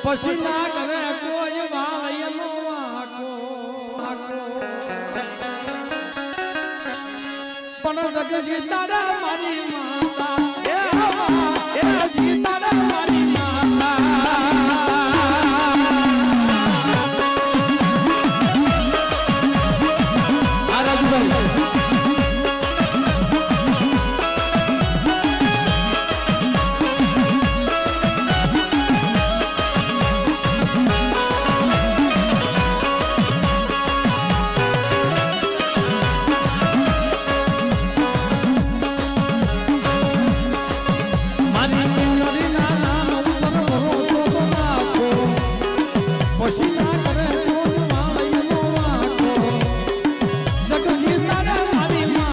પછી ના કરે કોઈ વાળયનો વાકો પણ જગજી તારા મારી માતા એ જીતાડા મારી